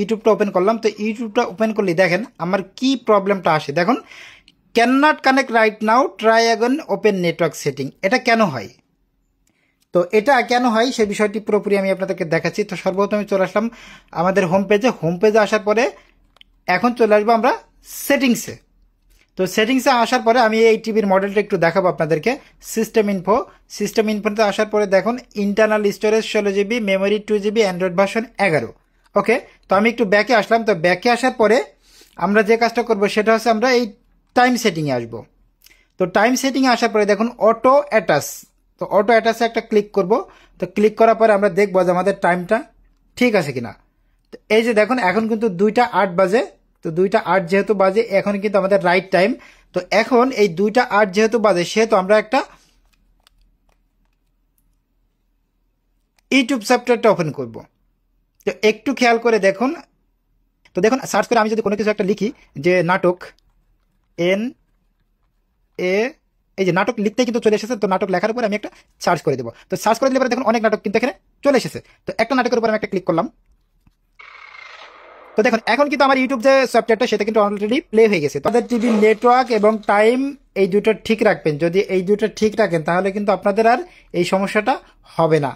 ইউটিউবটা open করলাম। তো ইউটিউবটা open করলে দেখেন আমার কি প্রবলেমটা আসে, দেখুন can not connect right now, try again open network setting. এটা কেন হয়? তো এটা কেন হয় সেই বিষয়টি পুরোপুরি আমি আপনাদেরকে দেখাচ্ছি। তো সর্বপ্রথম আমি চলে আসলাম আমাদের হোম পেজে আসার পরে এখন চলে আসবো আমরা সেটিংসে। তো সেটিংসে আসার পরে আমি এই টিভির মডেলটা একটু দেখাবো আপনাদেরকে। সিস্টেম ইনফোতে আসার পরে দেখুন internal storage 16 GB, memory 2 GB, Android version 11। ওকে, তো আমি একটু ব্যাকে আসলাম। তো ব্যাকে আসার পরে আমরা যে কাজটা করবো সেটা হচ্ছে আমরা এই টাইম সেটিংয়ে আসবো। তো টাইম সেটিংয়ে আসার পরে দেখুন অটো অ্যাটাচ, তো অটো অ্যাটাচে একটা ক্লিক করব। তো ক্লিক করার পরে আমরা দেখবো যে আমাদের টাইমটা ঠিক আছে কিনা। তো এই যে দেখুন এখন কিন্তু 2টা 8 বাজে। তো 2টা 8 যেহেতু বাজে এখন কিন্তু আমাদের রাইট টাইম। তো এখন এই 2টা 8 যেহেতু বাজে সেহেতু আমরা একটা ইউটিউব সফটওয়্যারটা ওপেন করব। তো একটু খেয়াল করে দেখুন। তো দেখুন সার্চ করে আমি যদি কোনো কিছু একটা লিখি যে নাটক এন এ, এই যে নাটক লিখতেই কিন্তু চলে এসেছে। তো নাটক লেখার উপর আমি একটা সার্চ করে দেবো। তো সার্চ করে দিলে পরে দেখুন অনেক নাটক কিন্তু এখানে চলে এসেছে। তো একটা নাটকের উপর আমি একটা ক্লিক করলাম। তো দেখুন এখন কিন্তু আমার ইউটিউব যে সফটওয়্যারটা সেটা কিন্তু অলরেডি প্লে হয়ে গেছে। তাদের টিভি নেটওয়ার্ক এবং টাইম এই দুটো ঠিক রাখবেন। যদি এই দুটো ঠিক রাখেন তাহলে কিন্তু আপনাদের আর এই সমস্যাটা হবে না।